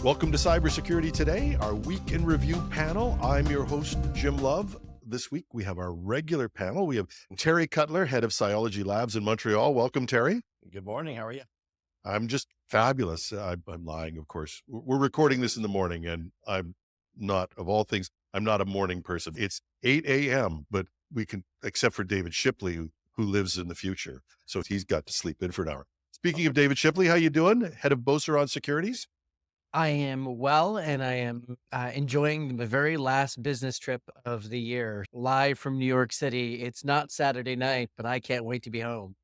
Welcome to Cybersecurity Today, our week in review panel. I'm your host, Jim Love. This week, we have our regular panel. We have Terry Cutler, head of Cyology Labs in Montreal. Welcome, Terry. Good morning. How are you? I'm just fabulous. I'm lying, of course. We're recording this in the morning, and I'm not, of all things, I'm not a morning person. It's 8 a.m., but we can, except for David Shipley, who lives in the future. So he's got to sleep in for an hour. Speaking of David Shipley, how you doing? Head of Beauceron Securities? I am well, and I am enjoying the very last business trip of the year, live from New York City. It's not Saturday night, but I can't wait to be home.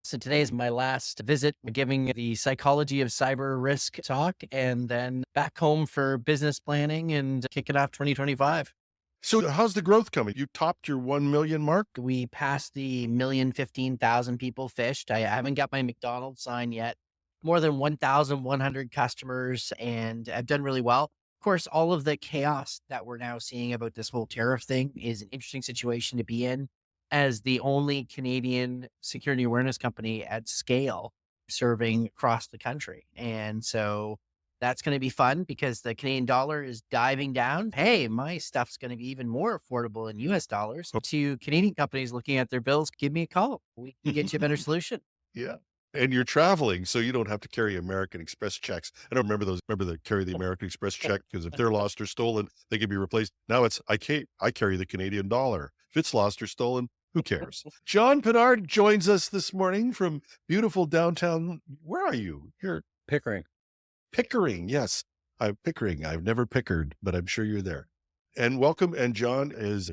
So today is my last visit, giving the Psychology of Cyber Risk talk, and then back home for business planning and kicking off 2025. So how's the growth coming? You topped your 1 million mark? We passed the 1,015,000 people phished. I haven't got my McDonald's sign yet. More than 1,100 customers, and I've done really well. Of course, all of the chaos that we're now seeing about this whole tariff thing is an interesting situation to be in as the only Canadian security awareness company at scale serving across the country. And so that's going to be fun because the Canadian dollar is diving down. Hey, my stuff's going to be even more affordable in US dollars. To Canadian companies looking at their bills, give me a call. We can get you a better solution. Yeah. And you're traveling, so you don't have to carry American Express checks. I don't remember those. Remember to carry the American Express check because if they're lost or stolen, they can be replaced. Now it's I carry the Canadian dollar. If it's lost or stolen, who cares? John Pinard joins us this morning from beautiful downtown. Where are you? Here, Pickering. Pickering. Yes, I'm Pickering. I've never pickered, but I'm sure you're there. And welcome. And John is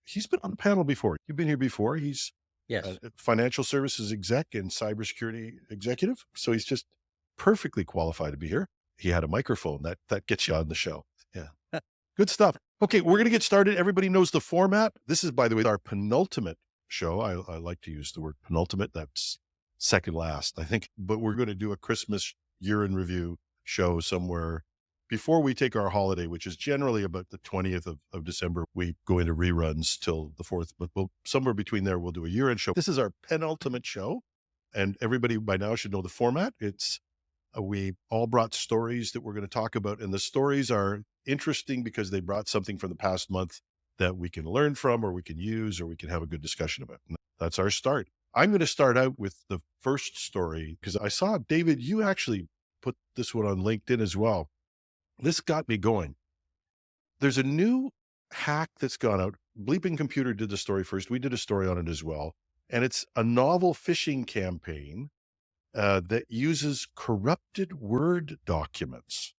he's been on the panel before. You've been here before. He's Yes. Financial services exec and cybersecurity executive. So he's just perfectly qualified to be here. He had a microphone that gets you on the show. Yeah. Good stuff. Okay. We're going to get started. Everybody knows the format. This is, by the way, our penultimate show. I like to use the word penultimate. That's second last, I think, but we're going to do a Christmas year in review show somewhere before we take our holiday, which is generally about the 20th of December. We go into reruns till the 4th, but somewhere between there, we'll do a year-end show. This is our penultimate show, and everybody by now should know the format. It's we all brought stories that we're going to talk about, and the stories are interesting because they brought something from the past month that we can learn from or we can use or we can have a good discussion about. And that's our start. I'm going to start out with the first story because I saw, David, you actually put this one on LinkedIn as well. This got me going. There's a new hack that's gone out. Bleeping Computer did the story first. We did a story on it as well. And it's a novel phishing campaign that uses corrupted Word documents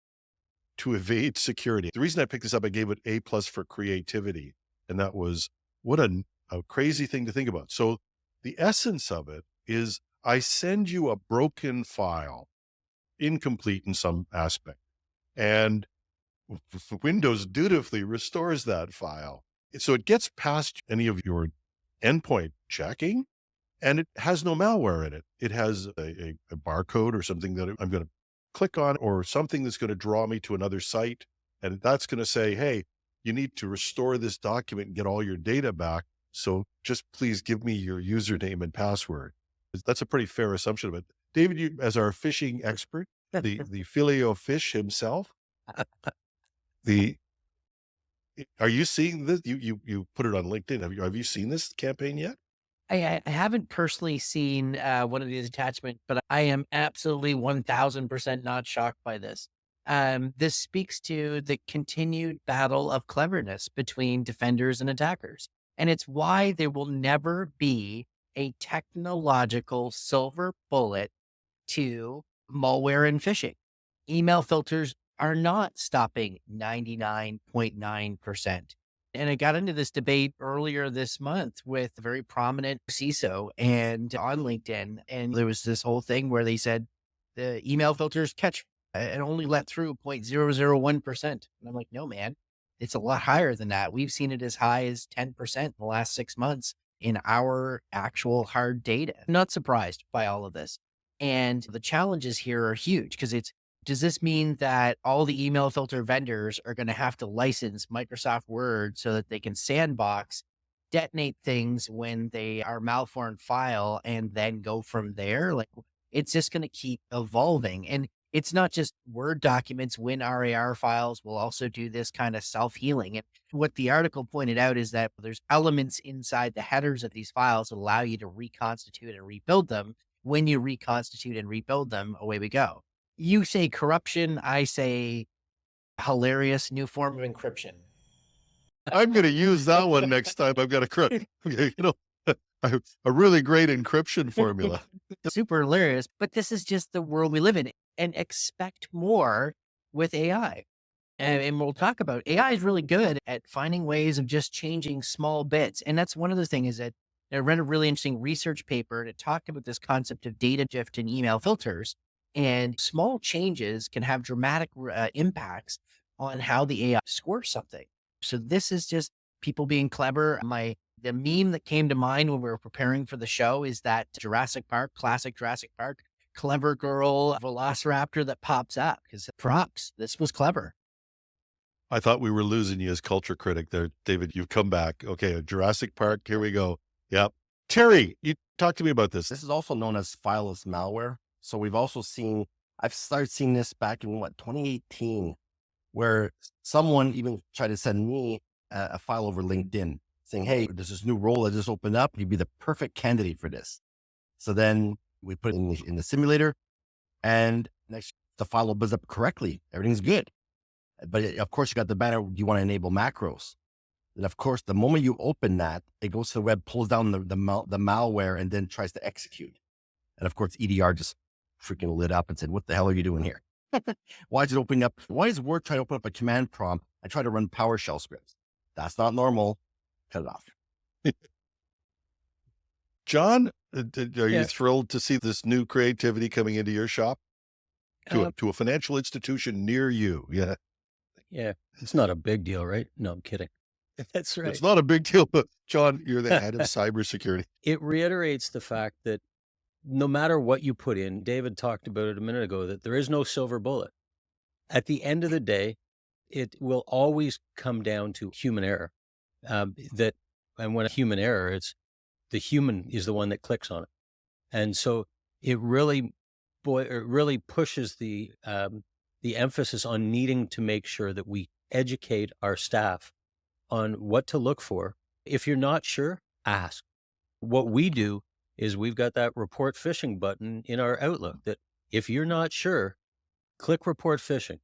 to evade security. The reason I picked this up, I gave it A+ for creativity. And that was what a crazy thing to think about. So the essence of it is I send you a broken file, incomplete in some aspect. And Windows dutifully restores that file. So it gets past any of your endpoint checking, and it has no malware in it. It has a barcode or something that I'm going to click on or something that's going to draw me to another site. And that's going to say, hey, you need to restore this document and get all your data back. So just please give me your username and password. That's a pretty fair assumption of it. David, you, as our phishing expert, the Filet of Fish himself. Are you seeing this? You put it on LinkedIn. Have you seen this campaign yet? I haven't personally seen one of these attachments, but I am absolutely 1,000% not shocked by this. This speaks to the continued battle of cleverness between defenders and attackers. And it's why there will never be a technological silver bullet to malware and phishing. Email filters are not stopping 99.9%. And I got into this debate earlier this month with a very prominent CISO and on LinkedIn. And there was this whole thing where they said the email filters catch and only let through 0.001%. And I'm like, no, man, it's a lot higher than that. We've seen it as high as 10% in the last 6 months in our actual hard data. I'm not surprised by all of this. And the challenges here are huge because does this mean that all the email filter vendors are going to have to license Microsoft Word so that they can sandbox, detonate things when they are malformed file, and then go from there? Like, it's just going to keep evolving. And it's not just Word documents. WinRAR files will also do this kind of self-healing. And what the article pointed out is that there's elements inside the headers of these files that allow you to reconstitute and rebuild them. When you reconstitute and rebuild them, away we go. You say corruption, I say hilarious new form of encryption. I'm going to use that one next time I've got a crook. You know, a really great encryption formula. Super hilarious, but this is just the world we live in, and expect more with AI. And we'll talk about AI is really good at finding ways of just changing small bits. And that's one of the things is that I read a really interesting research paper that talked about this concept of data drift and email filters, and small changes can have dramatic impacts on how the AI scores something. So this is just people being clever. The meme that came to mind when we were preparing for the show is that Jurassic Park, classic Jurassic Park, clever girl velociraptor that pops up, because props, this was clever. I thought we were losing you as culture critic there, David. You've come back. Okay, Jurassic Park, here we go. Yep. Terry, you talk to me about this. This is also known as Fileless malware. So we've also seen, I've started seeing this back in 2018, where someone even tried to send me a file over LinkedIn saying, hey, there's this new role that just opened up. You'd be the perfect candidate for this. So then we put it in the simulator, and next the file opens up correctly. Everything's good. But of course, you got the banner, you want to enable macros. And of course, the moment you open that, it goes to the web, pulls down the malware, and then tries to execute. And of course, EDR just freaking lit up and said, what the hell are you doing here? Why is it opening up? Why is Word trying to open up a command prompt and try to run PowerShell scripts? That's not normal. Cut it off. John, are you thrilled to see this new creativity coming into your shop? To a financial institution near you? Yeah. Yeah. It's not a big deal, right? No, I'm kidding. That's right. It's not a big deal, but John, you're the head of cybersecurity. It reiterates the fact that no matter what you put in, David talked about it a minute ago, that there is no silver bullet. At the end of the day, it will always come down to human error. And when a human error, it's the human is the one that clicks on it. And so it really pushes the emphasis on needing to make sure that we educate our staff on what to look for. If you're not sure, ask. What we do is we've got that report phishing button in our Outlook that if you're not sure, click report phishing.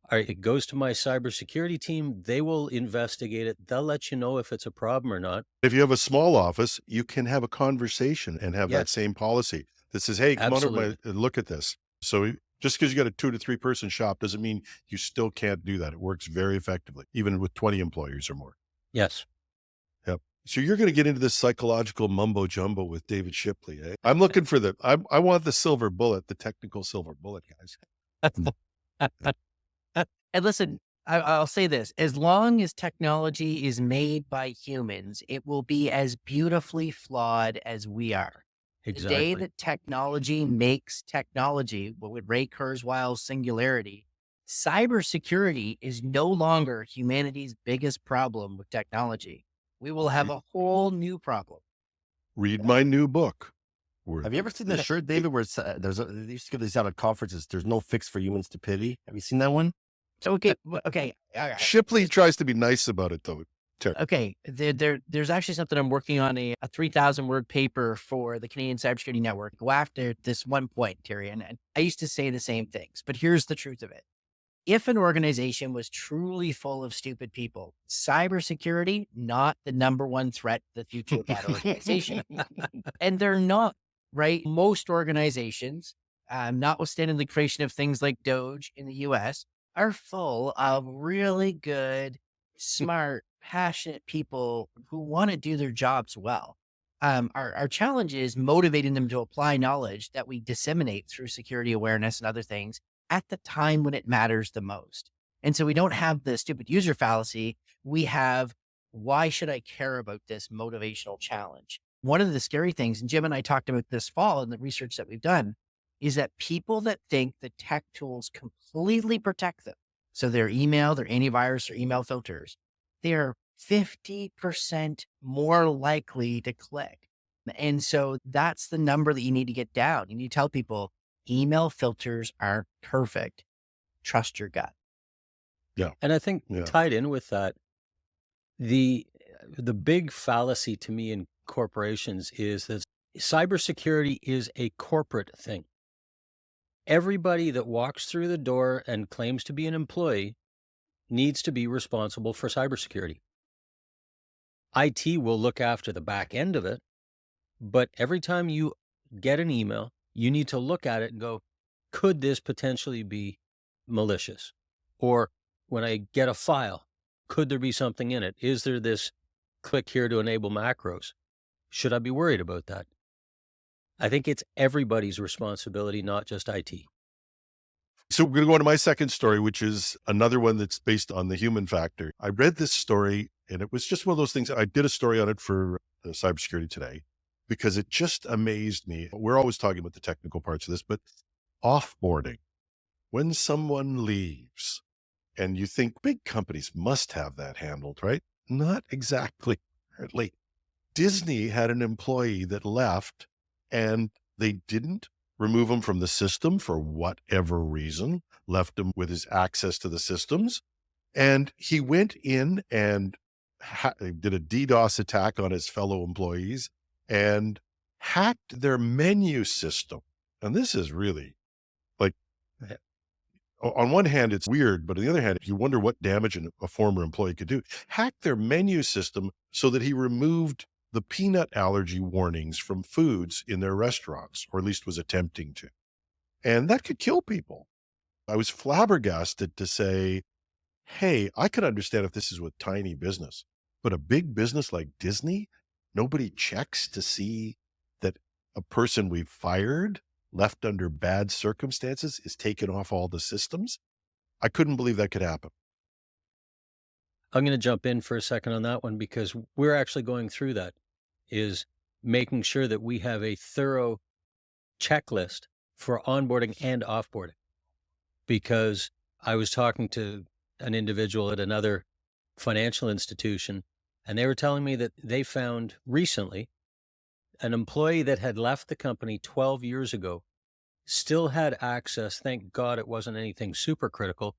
All right, it goes to my cybersecurity team. They will investigate it. They'll let you know if it's a problem or not. If you have a small office, you can have a conversation and have that same policy that says, hey, come on over and look at this. So just because you got a 2 to 3 person shop doesn't mean you still can't do that. It works very effectively, even with 20 employees or more. Yes. Yep. So you're going to get into this psychological mumbo jumbo with David Shipley. Eh? I'm looking for I want the silver bullet, the technical silver bullet, guys. And listen, I'll say this, as long as technology is made by humans, it will be as beautifully flawed as we are. Exactly. The day that technology makes technology, what with Ray Kurzweil's singularity, cybersecurity is no longer humanity's biggest problem with technology. We will have a whole new problem. Read my new book. Have you ever seen the shirt, David, where it's, they used to give these out at conferences, there's no fix for human stupidity? Have you seen that one? So, okay. All right. Shipley tries to be nice about it, though. Okay. There's actually something I'm working on, a 3,000 word paper for the Canadian Cybersecurity Network. Go after this one point, Terry. And I used to say the same things, but here's the truth of it. If an organization was truly full of stupid people, cybersecurity, not the number one threat to the future of that organization. And they're not, right? Most organizations, notwithstanding the creation of things like Doge in the US, are full of really good, smart, passionate people who want to do their jobs well. Our challenge is motivating them to apply knowledge that we disseminate through security awareness and other things at the time when it matters the most. And so we don't have the stupid user fallacy. We have, why should I care about this motivational challenge? One of the scary things, and Jim and I talked about this fall in the research that we've done, is that people that think the tech tools completely protect them, so their email, their antivirus, or email filters, they're 50% more likely to click. And so that's the number that you need to get down. You need to tell people, email filters aren't perfect. Trust your gut. And I think Yeah. tied in with that, the big fallacy to me in corporations is that cybersecurity is a corporate thing. Everybody that walks through the door and claims to be an employee needs to be responsible for cybersecurity. IT will look after the back end of it, but every time you get an email, you need to look at it and go, could this potentially be malicious? Or when I get a file, could there be something in it? Is there this click here to enable macros? Should I be worried about that? I think it's everybody's responsibility, not just IT. So we're going to go on to my second story, which is another one that's based on the human factor. I read this story and it was just one of those things. I did a story on it for Cybersecurity Today because it just amazed me. We're always talking about the technical parts of this, but offboarding, when someone leaves and you think big companies must have that handled, right? Not exactly. Apparently, Disney had an employee that left and they didn't remove him from the system for whatever reason, left him with his access to the systems. And he went in and did a DDoS attack on his fellow employees and hacked their menu system. And this is really like, on one hand, it's weird, but on the other hand, you wonder what damage a former employee could do. Hacked their menu system so that he removed the peanut allergy warnings from foods in their restaurants, or at least was attempting to. And that could kill people. I was flabbergasted to say, hey, I could understand if this is with tiny business, but a big business like Disney, nobody checks to see that a person we've fired, left under bad circumstances, is taken off all the systems. I couldn't believe that could happen. I'm going to jump in for a second on that one because we're actually going through that, is making sure that we have a thorough checklist for onboarding and offboarding. Because I was talking to an individual at another financial institution, and they were telling me that they found recently an employee that had left the company 12 years ago still had access. Thank God it wasn't anything super critical,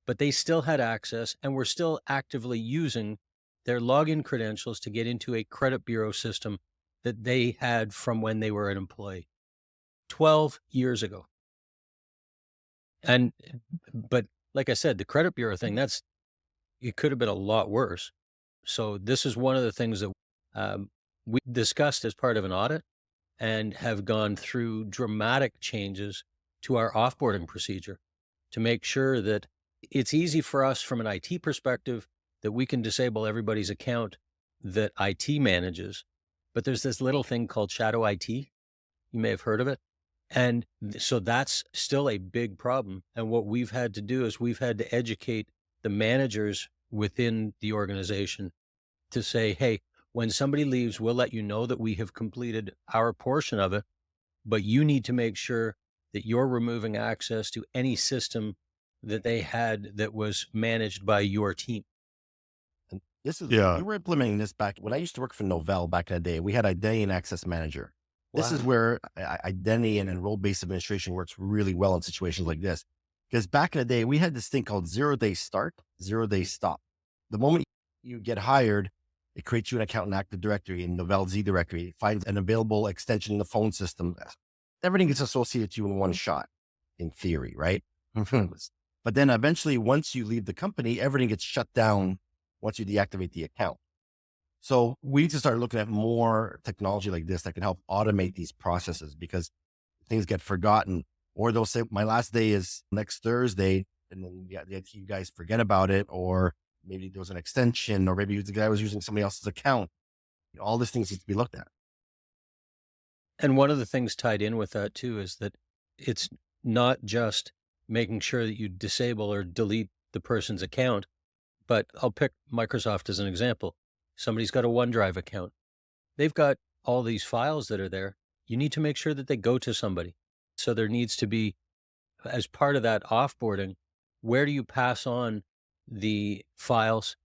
but they still had access and were still actively using their login credentials to get into a credit bureau system that they had from when they were an employee 12 years ago. But like I said, the credit bureau thing, it could have been a lot worse. So this is one of the things that we discussed as part of an audit and have gone through dramatic changes to our offboarding procedure to make sure that it's easy for us from an IT perspective that we can disable everybody's account that IT manages. But there's this little thing called shadow IT. You may have heard of it. And so that's still a big problem. And what we've had to do is we've had to educate the managers within the organization to say, hey, when somebody leaves, we'll let you know that we have completed our portion of it, but you need to make sure that you're removing access to any system that they had that was managed by your team. And this is, Yeah. we were implementing this back when I used to work for Novell back in the day. We had Identity and Access Manager. This is where identity and role-based administration works really well in situations like this. Because back in the day, we had this thing called 0-day start, 0-day stop. The moment you get hired, it creates you an account in Active Directory in Novell Z directory. It finds an available extension in the phone system. Everything gets associated to you in one shot, in theory, right? But then eventually, once you leave the company, everything gets shut down once you deactivate the account. So we need to start looking at more technology like this that can help automate these processes because things get forgotten, or they'll say, my last day is next Thursday. And then you guys forget about it, or maybe there was an extension, or maybe the guy was using somebody else's account. All these things need to be looked at. And one of the things tied in with that too is that it's not just making sure that you disable or delete the person's account, but I'll pick Microsoft as an example. Somebody's got a OneDrive account. They've got all these files that are there. You need to make sure that they go to somebody. So there needs to be, as part of that offboarding, where do you pass on the files,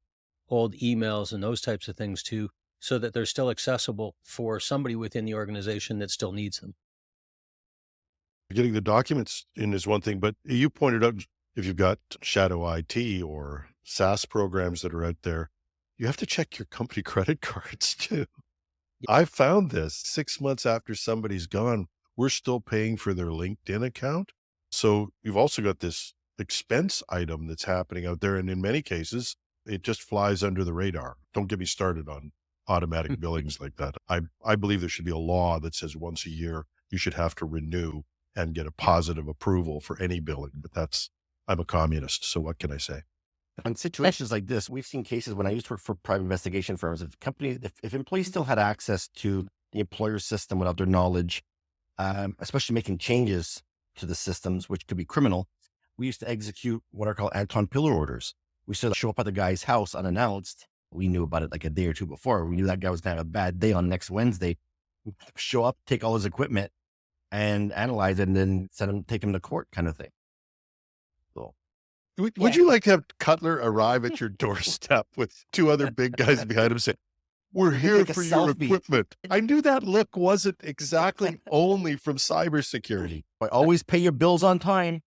old emails, and those types of things to, so that they're still accessible for somebody within the organization that still needs them? Getting the documents in is one thing, but you pointed out if you've got shadow IT or SaaS programs that are out there, you have to check your company credit cards too. I found this 6 months after somebody's gone, we're still paying for their LinkedIn account. So you've also got this expense item that's happening out there. And in many cases, it just flies under the radar. Don't get me started on automatic billings like that. I believe there should be a law that says once a year, you should have to renew and get a positive approval for any billing. But I'm a communist. So what can I say? In situations like this, we've seen cases when I used to work for private investigation firms, if employees still had access to the employer system without their knowledge, especially making changes to the systems, which could be criminal, we used to execute what are called Anton Pillar orders. We used to show up at the guy's house unannounced. We knew about it like a day or two before. We knew that guy was going to have a bad day on next Wednesday. Show up, take all his equipment and analyze it, and then take him to court kind of thing. So, would you like to have Cutler arrive at your doorstep with two other big guys behind him saying, "We're here like a for your selfie." equipment"? I knew that look wasn't exactly only from cybersecurity. I always pay your bills on time.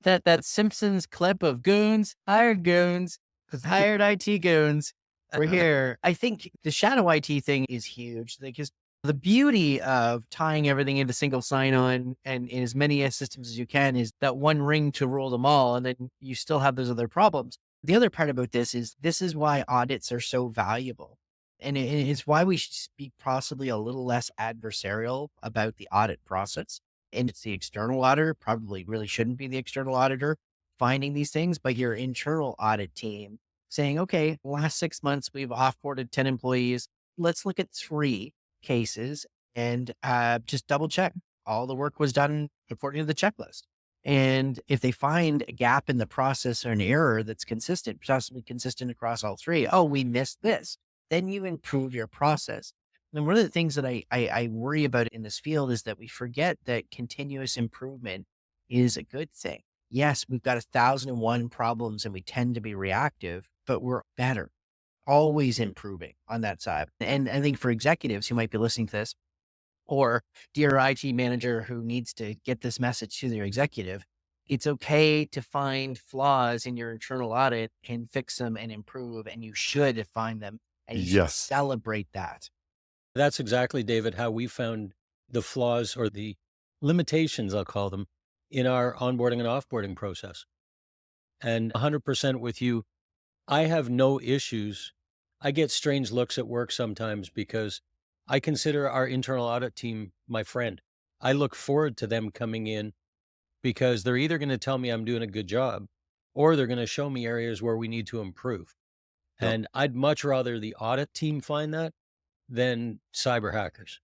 That Simpsons clip of goons, hired IT goons. We're here. I think the shadow IT thing is huge because the beauty of tying everything into single sign-on and in as many systems as you can is that one ring to rule them all, and then you still have those other problems. The other part about this is why audits are so valuable. And it's why we should be possibly a little less adversarial about the audit process. And it's the external auditor, probably really shouldn't be the external auditor finding these things, but your internal audit team saying, okay, last 6 months, we've offboarded 10 employees. Let's look at 3 cases and just double check all the work was done according to the checklist. And if they find a gap in the process or an error that's consistent, possibly consistent across all 3, oh, we missed this, then you improve your process. And one of the things that I worry about in this field is that we forget that continuous improvement is a good thing. Yes, we've got 1,001 problems and we tend to be reactive, but we're better, always improving on that side. And I think for executives who might be listening to this, or dear IT manager who needs to get this message to their executive, it's okay to find flaws in your internal audit and fix them and improve, and you should find them and you should celebrate that. That's exactly, David, how we found the flaws or the limitations, I'll call them, in our onboarding and offboarding process. And 100% with you, I have no issues. I get strange looks at work sometimes because I consider our internal audit team my friend. I look forward to them coming in because they're either going to tell me I'm doing a good job or they're going to show me areas where we need to improve. Yep. And I'd much rather the audit team find that than cyber hackers.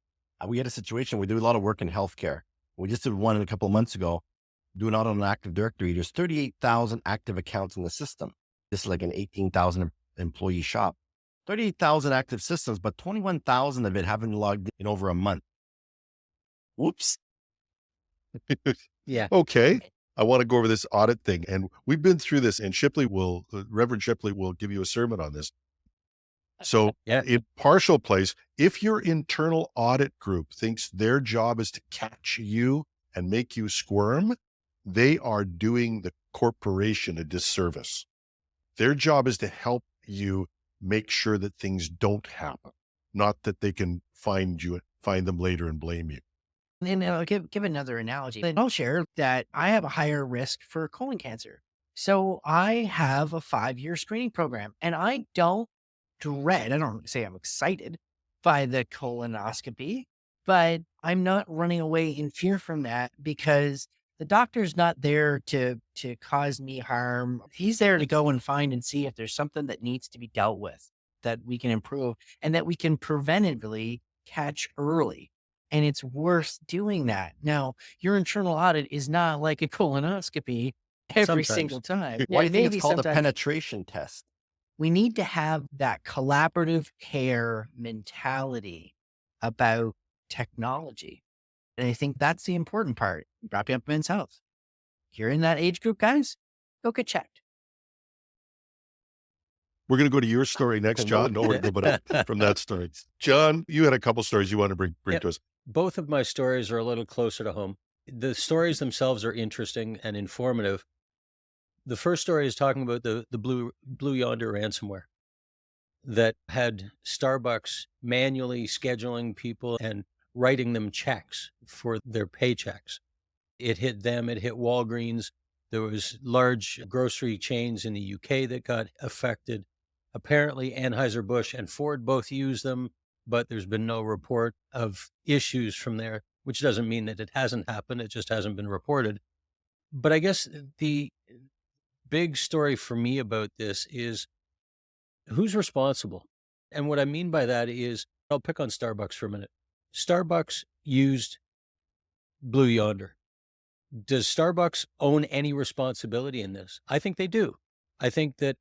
We had a situation, we do a lot of work in healthcare. We just did one a couple of months ago, doing out on an Active Directory. There's 38,000 active accounts in the system. This is like an 18,000 employee shop. 38,000 active systems, but 21,000 of it haven't logged in over a month. Whoops. Yeah. Okay. I want to go over this audit thing. And we've been through this, and Reverend Shipley will give you a sermon on this. So in partial place, if your internal audit group thinks their job is to catch you and make you squirm, they are doing the corporation a disservice. Their job is to help you make sure that things don't happen, not that they can find them later and blame you. And I'll give another analogy. And I'll share that I have a higher risk for colon cancer. So I have a 5-year screening program, and I don't say I'm excited by the colonoscopy, but I'm not running away in fear from that because the doctor's not there to cause me harm. He's there to go and find and see if there's something that needs to be dealt with that we can improve and that we can preventatively catch early. And it's worth doing that. Now, your internal audit is not like a colonoscopy every single time. Why do you think it's called a penetration test? We need to have that collaborative care mentality about technology. And I think that's the important part. Wrapping up men's health. If you're in that age group, guys, go get checked. We're going to go to your story next, John. No, we're going to go from that story. John, you had a couple stories you want to bring to us. Both of my stories are a little closer to home. The stories themselves are interesting and informative. The first story is talking about the Blue Yonder ransomware that had Starbucks manually scheduling people and writing them checks for their paychecks. It hit them, it hit Walgreens. There was large grocery chains in the UK that got affected. Apparently Anheuser-Busch and Ford both use them, but there's been no report of issues from there, which doesn't mean that it hasn't happened. It just hasn't been reported. But I guess the big story for me about this is who's responsible? And what I mean by that is, I'll pick on Starbucks for a minute. Starbucks used Blue Yonder. Does Starbucks own any responsibility in this? I think they do. I think that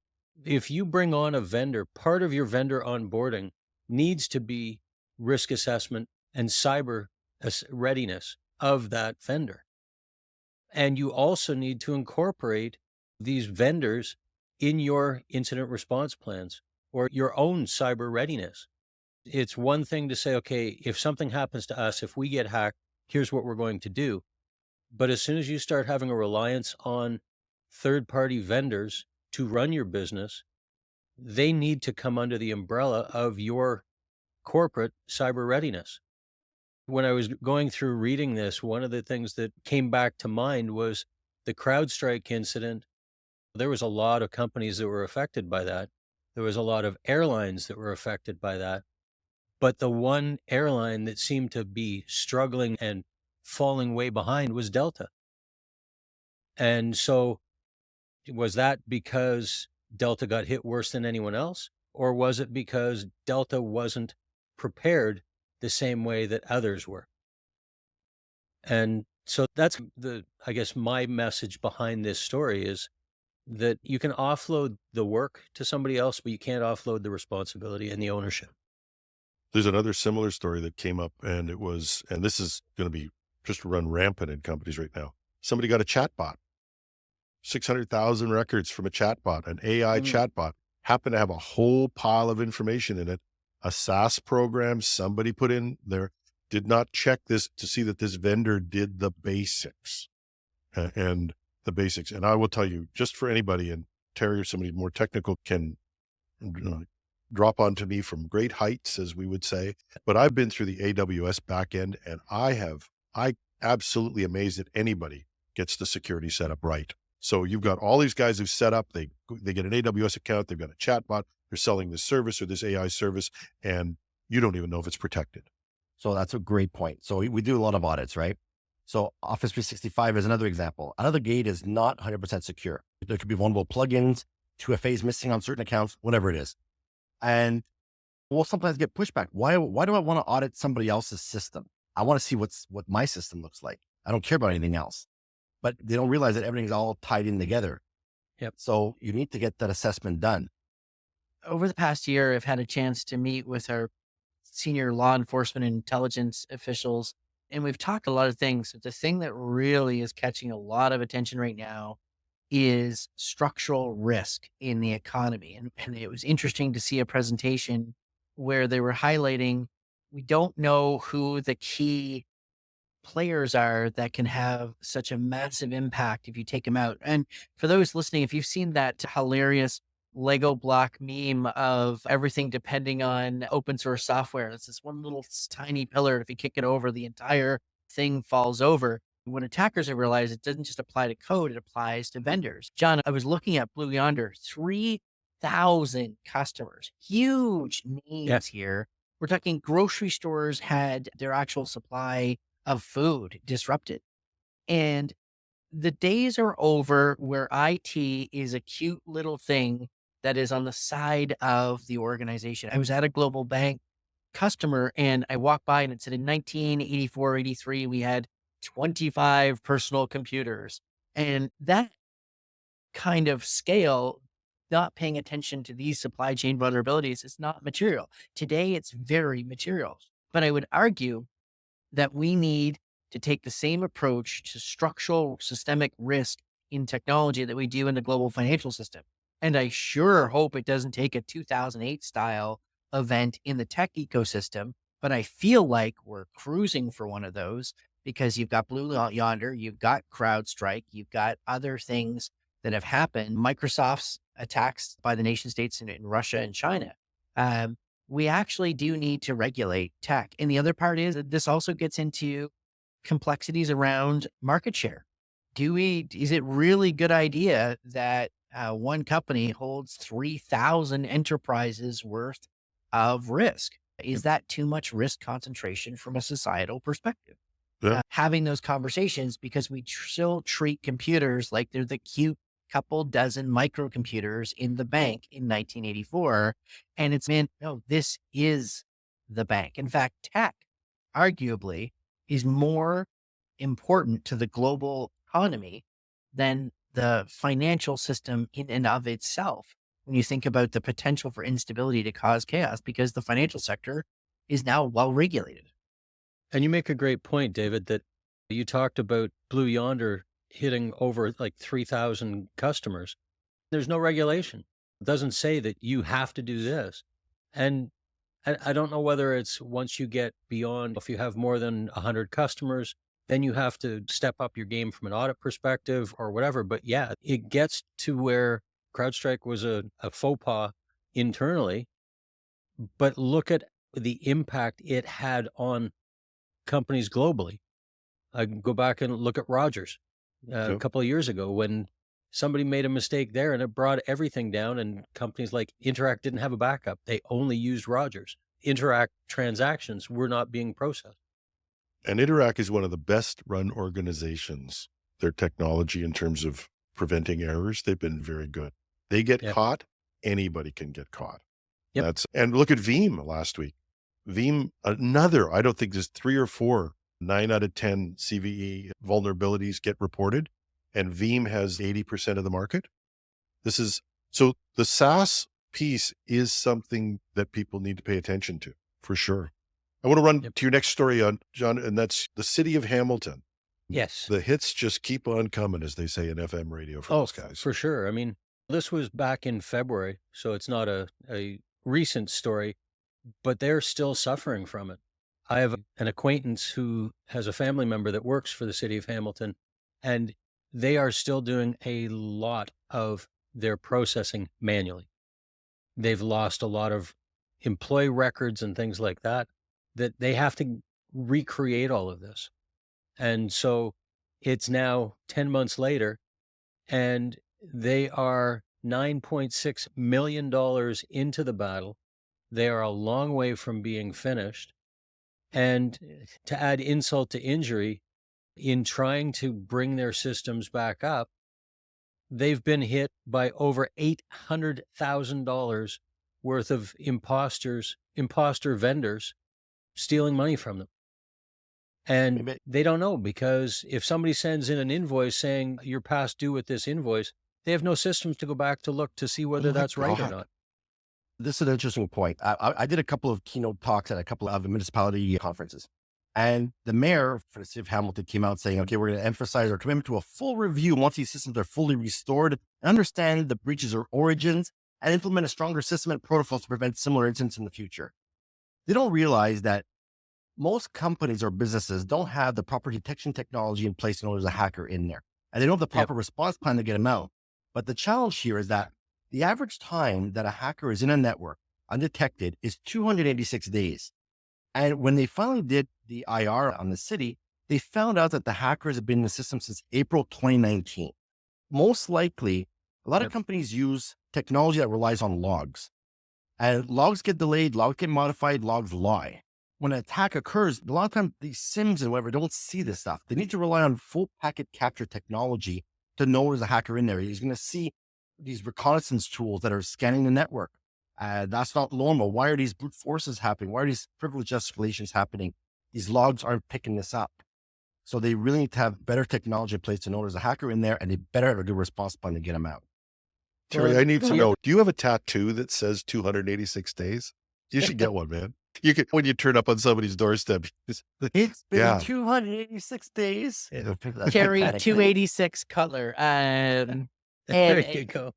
if you bring on a vendor, part of your vendor onboarding needs to be risk assessment and cyber readiness of that vendor. And you also need to incorporate these vendors in your incident response plans or your own cyber readiness. It's one thing to say, okay, if something happens to us, if we get hacked, here's what we're going to do. But as soon as you start having a reliance on third-party vendors to run your business, they need to come under the umbrella of your corporate cyber readiness. When I was going through reading this, one of the things that came back to mind was the CrowdStrike incident. There was a lot of companies that were affected by that. There was a lot of airlines that were affected by that. But the one airline that seemed to be struggling and falling way behind was Delta. And so was that because Delta got hit worse than anyone else? Or was it because Delta wasn't prepared the same way that others were? And so that's I guess my message behind this story is that you can offload the work to somebody else, but you can't offload the responsibility and the ownership. There's another similar story that came up, and this is going to be just run rampant in companies right now. Somebody got a chatbot, 600,000 records from a chatbot, an AI chatbot, happened to have a whole pile of information in it. A SaaS program somebody put in there did not check this to see that this vendor did the basics and the basics. And I will tell you, just for anybody, and Terry or somebody more technical can drop onto me from great heights, as we would say, but I've been through the AWS backend, and I absolutely amazed that anybody gets the security set up right. So you've got all these guys who've set up, they get an AWS account, they've got a chatbot, they're selling this service or this AI service, and you don't even know if it's protected. So that's a great point. So we do a lot of audits, right? So Office 365 is another example. Another gate is not 100% secure. There could be vulnerable plugins, 2FAs missing on certain accounts, whatever it is. And we'll sometimes get pushback. Why do I want to audit somebody else's system? I want to see what my system looks like. I don't care about anything else. But they don't realize that everything's all tied in together. Yep. So you need to get that assessment done. Over the past year, I've had a chance to meet with our senior law enforcement and intelligence officials, and we've talked a lot of things. But the thing that really is catching a lot of attention right now is structural risk in the economy. And it was interesting to see a presentation where they were highlighting, we don't know who the key players are that can have such a massive impact if you take them out. And for those listening, if you've seen that hilarious Lego block meme of everything depending on open source software, it's this one little tiny pillar. If you kick it over, the entire thing falls over. When attackers have realized it doesn't just apply to code, it applies to vendors. John, I was looking at Blue Yonder, 3,000 customers, huge names here. We're talking grocery stores had their actual supply of food disrupted. And the days are over where IT is a cute little thing that is on the side of the organization. I was at a global bank customer and I walked by and it said in 1984, 83, we had 25 personal computers. And that kind of scale, not paying attention to these supply chain vulnerabilities, is not material. Today, it's very material. But I would argue that we need to take the same approach to structural systemic risk in technology that we do in the global financial system. And I sure hope it doesn't take a 2008 style event in the tech ecosystem, but I feel like we're cruising for one of those because you've got Blue Yonder, you've got CrowdStrike, you've got other things that have happened. Microsoft's attacks by the nation states in Russia and China. We actually do need to regulate tech. And the other part is that this also gets into complexities around market share. Is it really good idea that one company holds 3,000 enterprises worth of risk? Is that too much risk concentration from a societal perspective? Yeah. Having those conversations, because we still treat computers like they're the cute couple dozen microcomputers in the bank in 1984. And it's meant, no, this is the bank. In fact, tech arguably is more important to the global economy than the financial system in and of itself. When you think about the potential for instability to cause chaos, because the financial sector is now well regulated. And you make a great point, David, that you talked about Blue Yonder hitting over like 3,000 customers. There's no regulation. It doesn't say that you have to do this. And I don't know whether it's once you get beyond, if you have more than 100 customers, then you have to step up your game from an audit perspective or whatever. But yeah, it gets to where CrowdStrike was a faux pas internally, but look at the impact it had on companies globally. I go back and look at Rogers a couple of years ago when somebody made a mistake there and it brought everything down, and companies like Interact didn't have a backup. They only used Rogers. Interact transactions were not being processed. And Interact is one of the best run organizations. Their technology in terms of preventing errors, they've been very good. They get caught, anybody can get caught. Yep. And look at Veeam last week. Veeam, another, I don't think there's 3 or 4, 9 out of 10 CVE vulnerabilities get reported, and Veeam has 80% of the market. So the SaaS piece is something that people need to pay attention to, for sure. I want to run to your next story on, John, and that's the city of Hamilton. Yes. The hits just keep on coming, as they say in FM radio for those guys. For sure. I mean, this was back in February, so it's not a recent story, but they're still suffering from it. I have an acquaintance who has a family member that works for the city of Hamilton, and they are still doing a lot of their processing manually. They've lost a lot of employee records and things like that they have to recreate all of this. And so it's now 10 months later, and they are $9.6 million into the battle. They are a long way from being finished. And to add insult to injury, in trying to bring their systems back up, they've been hit by over $800,000 worth of imposter vendors stealing money from them. And they don't know, because if somebody sends in an invoice saying you're past due with this invoice, they have no systems to go back to look to see whether that's right or not. This is an interesting point. I did a couple of keynote talks at a couple of municipality conferences, and the mayor for the city of Hamilton came out saying, okay, we're going to emphasize our commitment to a full review once these systems are fully restored, understand the breaches or origins, and implement a stronger system and protocols to prevent similar incidents in the future. They don't realize that most companies or businesses don't have the proper detection technology in place to know there's a hacker in there, and they don't have the proper response plan to get them out. But the challenge here is that the average time that a hacker is in a network undetected is 286 days. And when they finally did the IR on the city, they found out that the hackers have been in the system since April 2019. Most likely, a lot of companies use technology that relies on logs. And logs get delayed, logs get modified, logs lie. When an attack occurs, a lot of times these SIMs and whatever don't see this stuff. They need to rely on full packet capture technology to know there's a hacker in there. He's going to see these reconnaissance tools that are scanning the network. That's not normal. Why are these brute forces happening? Why are these privilege escalations happening? These logs aren't picking this up. So they really need to have better technology in place to know there's a hacker in there, and they better have a good response plan to get them out. Terry, I need to know, do you have a tattoo that says 286 days? You should get one, man. You could, when you turn up on somebody's doorstep. It's been 286 days. Terry 286 Cutler. There you go.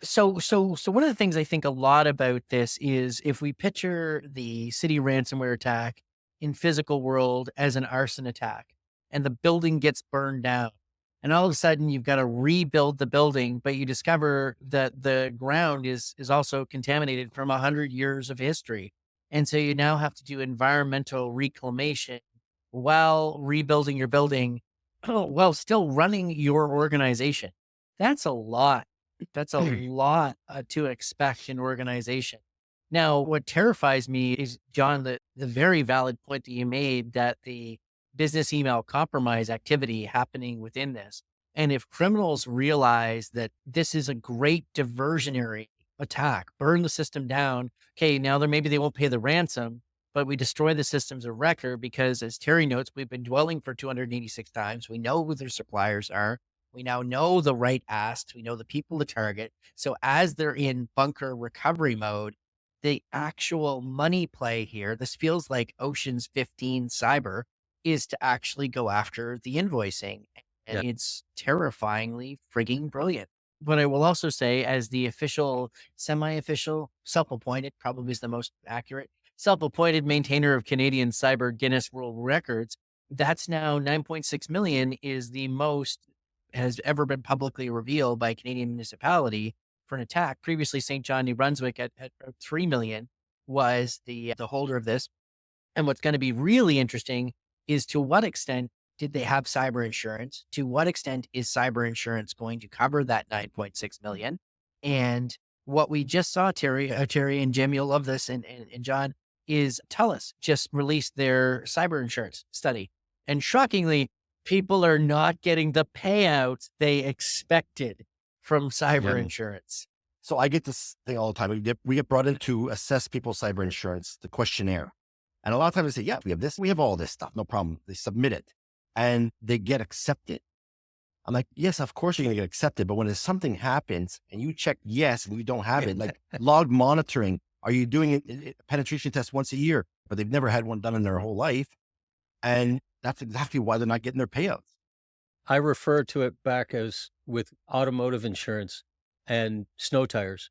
So one of the things I think a lot about this is, if we picture the city ransomware attack in physical world as an arson attack, and the building gets burned down. And all of a sudden you've got to rebuild the building, but you discover that the ground is also contaminated from 100 years of history. And so you now have to do environmental reclamation while rebuilding your building, while still running your organization. That's a lot. That's a lot to expect in organization. Now, what terrifies me is, John, the very valid point that you made, that the business email compromise activity happening within this. And if criminals realize that this is a great diversionary attack, burn the system down. Okay, now maybe they won't pay the ransom, but we destroy the systems of record because, as Terry notes, we've been dwelling for 286 times. We know who their suppliers are. We now know the right asks. We know the people to target. So as they're in bunker recovery mode, the actual money play here, this feels like Ocean's 15 cyber, is to actually go after the invoicing. And it's terrifyingly frigging brilliant. But I will also say, as the official, semi-official, self-appointed, probably is the most accurate, self-appointed maintainer of Canadian cyber Guinness World Records, that's now 9.6 million is the most has ever been publicly revealed by a Canadian municipality for an attack. Previously, St. John, New Brunswick at 3 million was the holder of this. And what's going to be really interesting is, to what extent did they have cyber insurance? To what extent is cyber insurance going to cover that 9.6 million? And what we just saw, Terry and Jim, you'll love this, and John, is TELUS just released their cyber insurance study. And shockingly, people are not getting the payouts they expected from cyber insurance. So I get this thing all the time. We get brought in to assess people's cyber insurance, the questionnaire. And a lot of times they say, yeah, we have this, we have all this stuff, no problem. They submit it and they get accepted. I'm like, yes, of course you're going to get accepted. But when something happens and you check yes and you don't have it, like log monitoring, are you doing a penetration test once a year? But they've never had one done in their whole life. And that's exactly why they're not getting their payouts. I refer to it back as with automotive insurance and snow tires.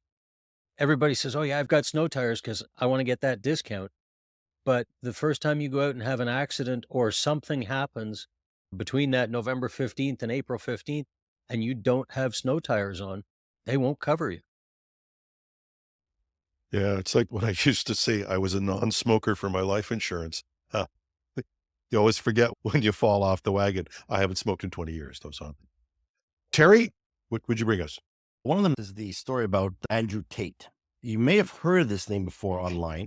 Everybody says, oh yeah, I've got snow tires because I want to get that discount. But the first time you go out and have an accident or something happens between that November 15th and April 15th, and you don't have snow tires on, they won't cover you. Yeah, it's like when I used to say I was a non-smoker for my life insurance. You always forget when you fall off the wagon. I haven't smoked in 20 years, though. So, Terry, what would you bring us? One of them is the story about Andrew Tate. You may have heard of this name before online.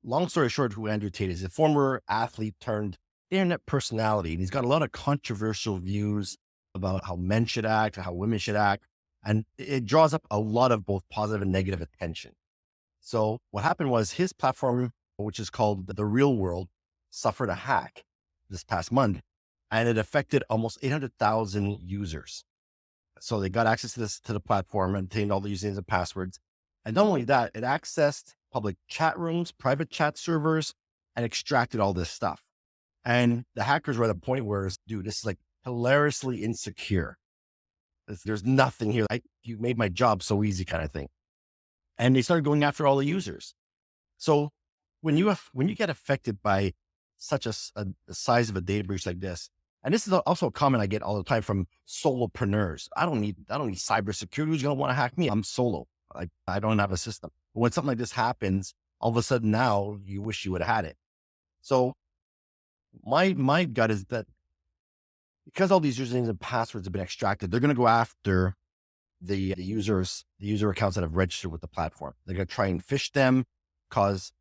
Long story short, who Andrew Tate is, a former athlete turned internet personality. And he's got a lot of controversial views about how men should act, how women should act. And it draws up a lot of both positive and negative attention. So what happened was, his platform, which is called The Real World, suffered a hack this past month, and it affected almost 800,000 users. So they got access to the platform and obtained all the usernames and passwords. And not only that, it accessed public chat rooms, private chat servers, and extracted all this stuff. And the hackers were at a point where, dude, this is like hilariously insecure. There's nothing here. You made my job so easy, kind of thing. And they started going after all the users. So when you get affected by such a size of a data breach like this, and this is also a comment I get all the time from solopreneurs. I don't need cybersecurity. Who's going to want to hack me? I'm solo. I don't have a system. But when something like this happens, all of a sudden now you wish you would have had it. So my gut is that because all these usernames and passwords have been extracted, they're going to go after the user accounts that have registered with the platform. They're going to try and phish them, cause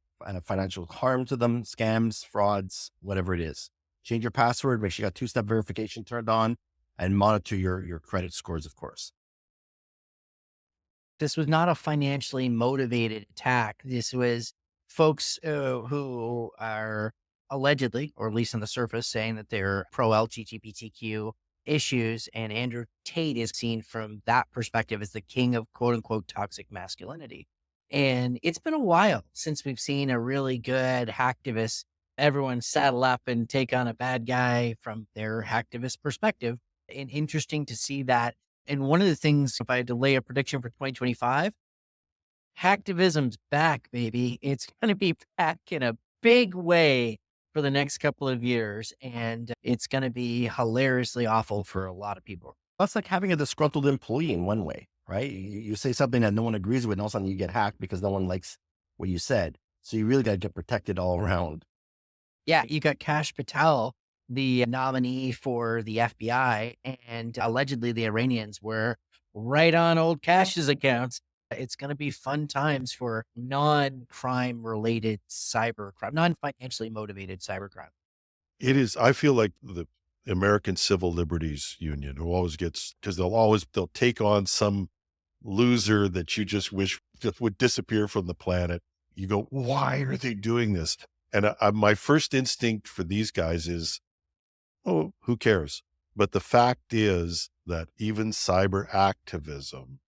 financial harm to them, scams, frauds, whatever it is. Change your password, make sure you got two-step verification turned on, and monitor your credit scores, of course. This was not a financially motivated attack. This was folks who are allegedly, or at least on the surface, saying that they're pro-LGBTQ issues. And Andrew Tate is seen from that perspective as the king of quote unquote toxic masculinity. And it's been a while since we've seen a really good hacktivist, everyone saddle up and take on a bad guy from their hacktivist perspective. And interesting to see that. And one of the things, if I had to lay a prediction for 2025, hacktivism's back, baby. It's going to be back in a big way. for the next couple of years. And it's going to be hilariously awful for a lot of people. That's like having a disgruntled employee in one way, right? You say something that no one agrees with, and all of a sudden you get hacked because no one likes what you said. So you really got to get protected all around. Yeah, you got Kash Patel, the nominee for the FBI, and allegedly the Iranians were right on old Kash's accounts. It's going to be fun times for non-crime related cybercrime, non-financially motivated cybercrime. It is. I feel like the American Civil Liberties Union, who always gets, because they'll take on some loser that you just wish just would disappear from the planet. You go, why are they doing this? And my first instinct for these guys is, oh, who cares? But the fact is that even cyber activism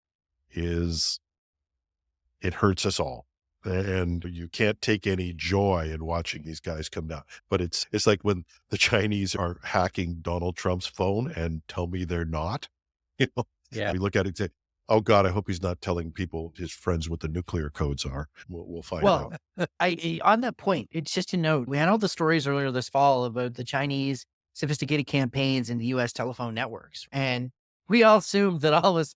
it hurts us all. And you can't take any joy in watching these guys come down. But it's like when the Chinese are hacking Donald Trump's phone and tell me they're not. Yeah. We look at it and say, oh God, I hope he's not telling people, his friends, what the nuclear codes are. We'll find out. On that point, it's just a note. We had all the stories earlier this fall about the Chinese sophisticated campaigns in the U.S. telephone networks. And we all assumed that all was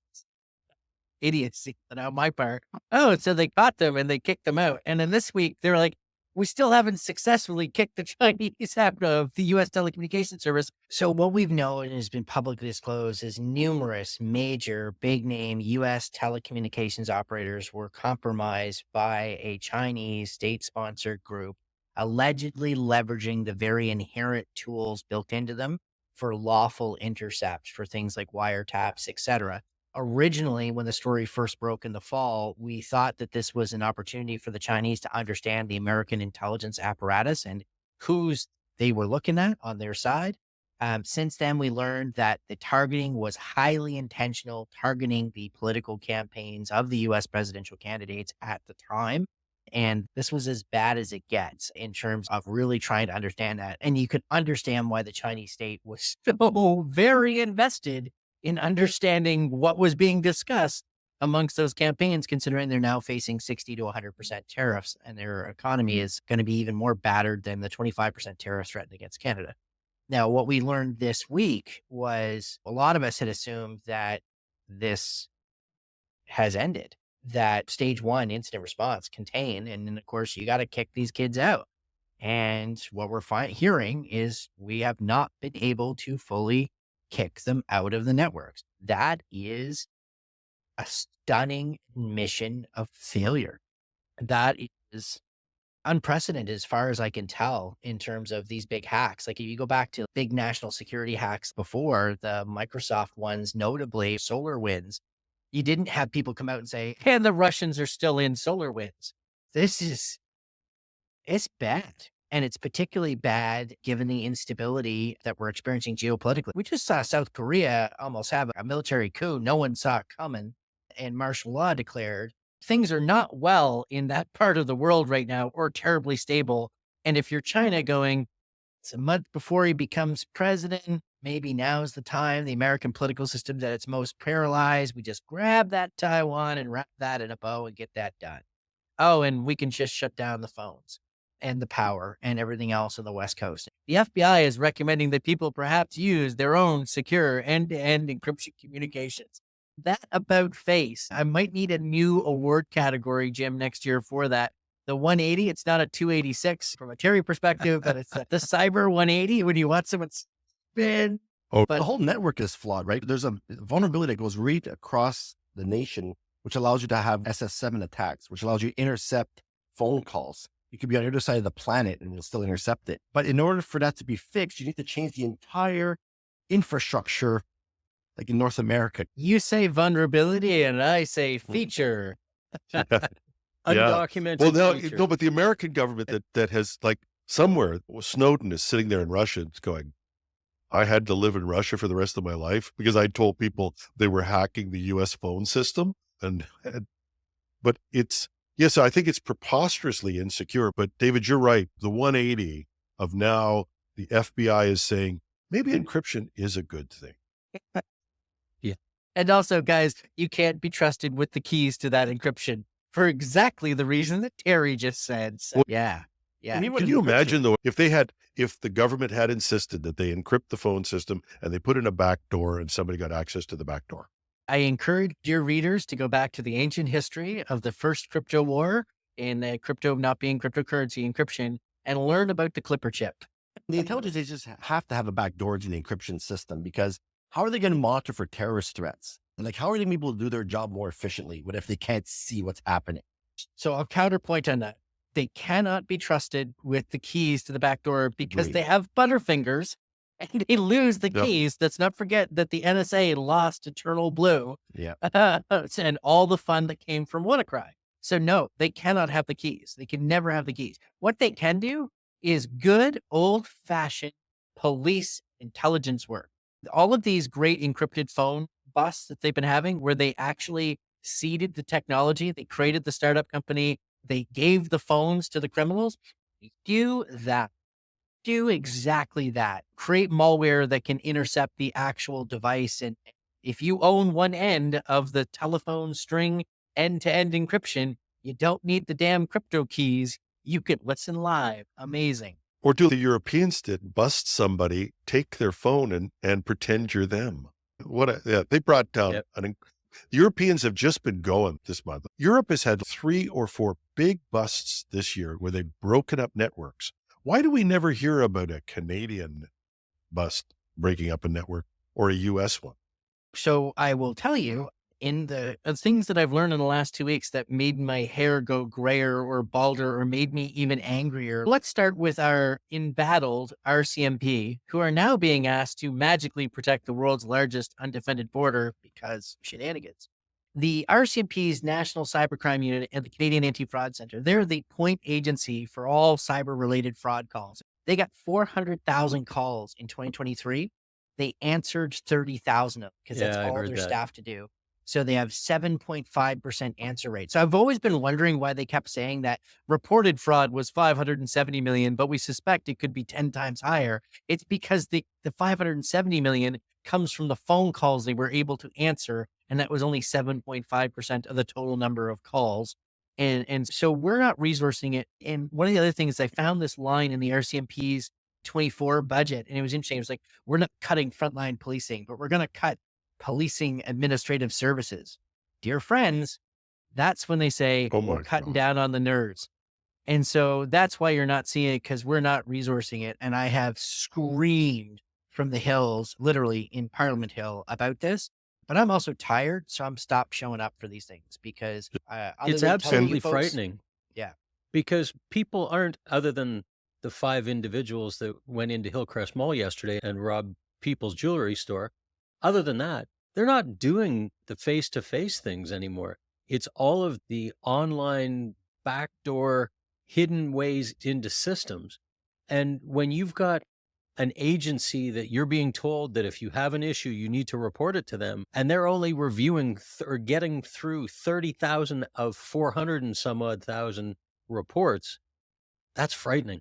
idiocy on my part. Oh, so they caught them and they kicked them out. And then this week, they're like, we still haven't successfully kicked the Chinese out of the U.S. telecommunications service. So what we've known and has been publicly disclosed is numerous major big name U.S. telecommunications operators were compromised by a Chinese state-sponsored group, allegedly leveraging the very inherent tools built into them for lawful intercept for things like wiretaps, etc. Originally, when the story first broke in the fall, we thought that this was an opportunity for the Chinese to understand the American intelligence apparatus and who's they were looking at on their side. Since then, we learned that the targeting was highly intentional, targeting the political campaigns of the U.S. presidential candidates at the time. And this was as bad as it gets in terms of really trying to understand that. And you could understand why the Chinese state was so very invested in understanding what was being discussed amongst those campaigns, considering they're now facing 60 to 100% tariffs and their economy is going to be even more battered than the 25% tariffs threatened against Canada. Now, what we learned this week was a lot of us had assumed that this has ended, that stage one incident response contained. And then, of course, you got to kick these kids out. And what we're hearing is we have not been able to fully kick them out of the networks. That is a stunning admission of failure. That is unprecedented as far as I can tell in terms of these big hacks. Like if you go back to big national security hacks before, the Microsoft ones, notably SolarWinds, you didn't have people come out and say, and the Russians are still in SolarWinds. It's bad. And it's particularly bad given the instability that we're experiencing geopolitically. We just saw South Korea almost have a military coup no one saw it coming and martial law declared. Things are not well in that part of the world right now or terribly stable. And if you're China going, it's a month before he becomes president, maybe now is the time, the American political system that it's most paralyzed. We just grab that Taiwan and wrap that in a bow and get that done. Oh, and we can just shut down the phones and the power and everything else on the West Coast. The FBI is recommending that people perhaps use their own secure end-to-end encryption communications. That about face. I might need a new award category, Jim, next year for that. The 180, it's not a 286 from a Terry perspective, but it's the cyber 180 when you want someone spin. But the whole network is flawed, right? There's a vulnerability that goes right across the nation, which allows you to have SS7 attacks, which allows you to intercept phone calls. You could be on the other side of the planet and you'll still intercept it. But in order for that to be fixed, you need to change the entire infrastructure, like in North America. You say vulnerability and I say feature. Undocumented feature. No, but the American government that has like somewhere, Snowden is sitting there in Russia and going, I had to live in Russia for the rest of my life because I told people they were hacking the US phone system. But yes, I think it's preposterously insecure, but David, you're right. The 180 of now the FBI is saying maybe encryption is a good thing. Yeah. And also, guys, you can't be trusted with the keys to that encryption for exactly the reason that Terry just said. So, yeah. Yeah. I mean, Can you imagine though, if the government had insisted that they encrypt the phone system and they put in a back door and somebody got access to the back door? I encourage your readers to go back to the ancient history of the first crypto war and crypto not being cryptocurrency encryption and learn about the Clipper chip. The intelligence agents have to have a backdoor to the encryption system, because how are they going to monitor for terrorist threats? And like, how are they going to be able to do their job more efficiently? What if they can't see what's happening? So I'll counterpoint on that. They cannot be trusted with the keys to the back door because Agreed. they have butterfingers and they lose the Yep. keys. Let's not forget that the NSA lost Eternal Blue Yeah. and all the fun that came from WannaCry. So no, they cannot have the keys. They can never have the keys. What they can do is good old fashioned police intelligence work. All of these great encrypted phone busts that they've been having, where they actually seeded the technology, they created the startup company, they gave the phones to the criminals. Do that. Do exactly that. Create malware that can intercept the actual device. And if you own one end of the telephone string end-to-end encryption, you don't need the damn crypto keys. You can listen live. Amazing. Or do the Europeans did, bust somebody, take their phone and pretend you're them. They brought down Yep. the Europeans have just been going this month. Europe has had 3 or 4 big busts this year where they've broken up networks. Why do we never hear about a Canadian bust breaking up a network or a US one? So I will tell you, in the things that I've learned in the last 2 weeks that made my hair go grayer or balder or made me even angrier. Let's start with our embattled RCMP, who are now being asked to magically protect the world's largest undefended border because shenanigans. The RCMP's National Cybercrime Unit and the Canadian Anti-Fraud Center, they're the point agency for all cyber-related fraud calls. They got 400,000 calls in 2023. They answered 30,000 of them because that's Yeah, I all heard their that. staff to do. So they have 7.5% answer rate. So I've always been wondering why they kept saying that reported fraud was 570 million, but we suspect it could be 10 times higher. It's because the 570 million comes from the phone calls they were able to answer, and that was only 7.5% of the total number of calls. And so we're not resourcing it. And one of the other things, I found this line in the RCMP's 24 budget, and it was interesting. It was like, we're not cutting frontline policing, but we're going to cut policing administrative services. Dear friends, that's when they say, Oh we're my cutting God. down on the nerds. And so that's why you're not seeing it, because we're not resourcing it. And I have screamed from the hills, literally in Parliament Hill, about this. But I'm also tired, so I'm stopped showing up for these things because other It's than telling absolutely you folks, frightening. Yeah. Because people aren't, other than the 5 individuals that went into Hillcrest Mall yesterday and robbed people's jewelry store, other than that, they're not doing the face-to-face things anymore. It's all of the online backdoor hidden ways into systems. And when you've got an agency that you're being told that if you have an issue, you need to report it to them, and they're only reviewing or getting through 30,000 of 400 and some odd thousand reports, that's frightening.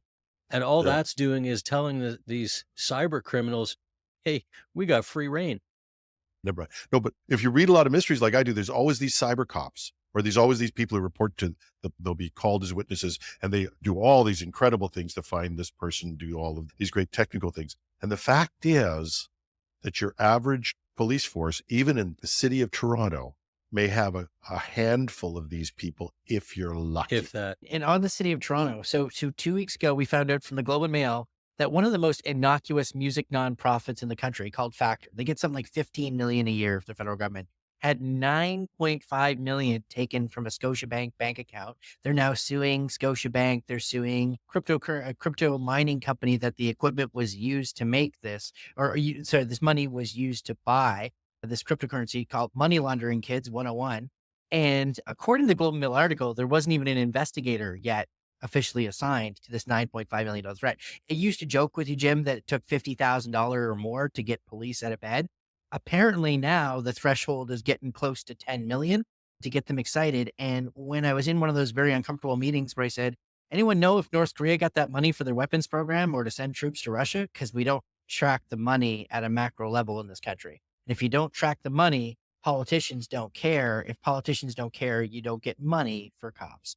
And all Yeah. that's doing is telling these cyber criminals, hey, we got free reign. Never mind. No, but if you read a lot of mysteries like I do, there's always these cyber cops, or there's always these people who report to, they'll be called as witnesses, and they do all these incredible things to find this person, do all of these great technical things. And the fact is that your average police force, even in the city of Toronto, may have a handful of these people if you're lucky. If that. And on the city of Toronto. So 2 weeks ago, we found out from the Globe and Mail that one of the most innocuous music nonprofits in the country, called Factor, they get something like 15 million a year from the federal government, had 9.5 million taken from a Scotiabank bank account. They're now suing Scotiabank. They're suing a crypto mining company that the equipment was used to make this, this money was used to buy this cryptocurrency called Money Laundering Kids 101. And according to the Globe and Mail article, there wasn't even an investigator yet officially assigned to this $9.5 million threat. It used to joke with you, Jim, that it took $50,000 or more to get police out of bed. Apparently now the threshold is getting close to 10 million to get them excited. And when I was in one of those very uncomfortable meetings where I said, anyone know if North Korea got that money for their weapons program or to send troops to Russia? Because we don't track the money at a macro level in this country. And if you don't track the money, politicians don't care. If politicians don't care, you don't get money for cops.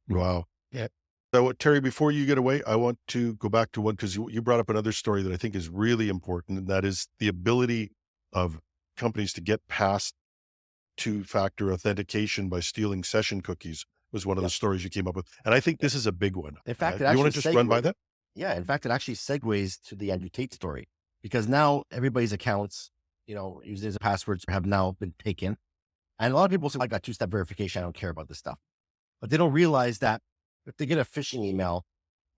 Wow. Yeah. So, Terry, before you get away, I want to go back to one because you brought up another story that I think is really important, and that is the ability of companies to get past two-factor authentication by stealing session cookies was one of the stories you came up with. And I think this is a big one. In fact, you want to just run by that? Yeah. In fact, it actually segues to the Andrew Tate story, because now everybody's accounts, users and passwords have now been taken. And a lot of people say, I got two-step verification. I don't care about this stuff. But they don't realize that if they get a phishing email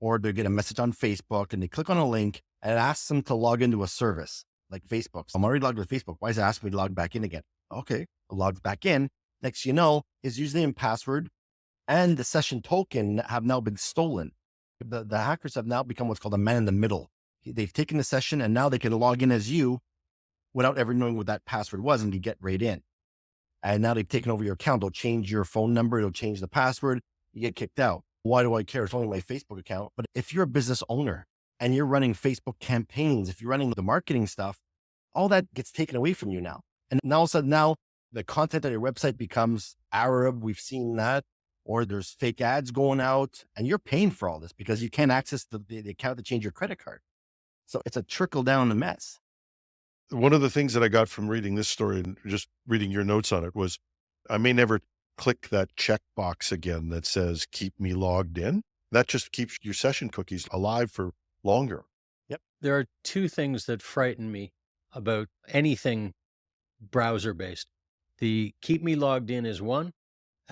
or they get a message on Facebook and they click on a link and it asks them to log into a service like Facebook. So I'm already logged with Facebook. Why is it asking me to log back in again? Okay, I logged back in. Next, his username and password and the session token have now been stolen. The hackers have now become what's called a man in the middle. They've taken the session and now they can log in as you without ever knowing what that password was, and you get right in. And now they've taken over your account. They'll change your phone number. They'll change the password. You get kicked out. Why do I care? It's only my Facebook account. But if you're a business owner and you're running Facebook campaigns, if you're running the marketing stuff, all that gets taken away from you now. And now all of a sudden, now the content on your website becomes Arab. We've seen that. Or there's fake ads going out, and you're paying for all this because you can't access the account to change your credit card. So it's a trickle down mess. One of the things that I got from reading this story and just reading your notes on it was I may never click that checkbox again that says, keep me logged in. That just keeps your session cookies alive for longer. Yep. There are two things that frighten me about anything browser-based. The keep me logged in is one.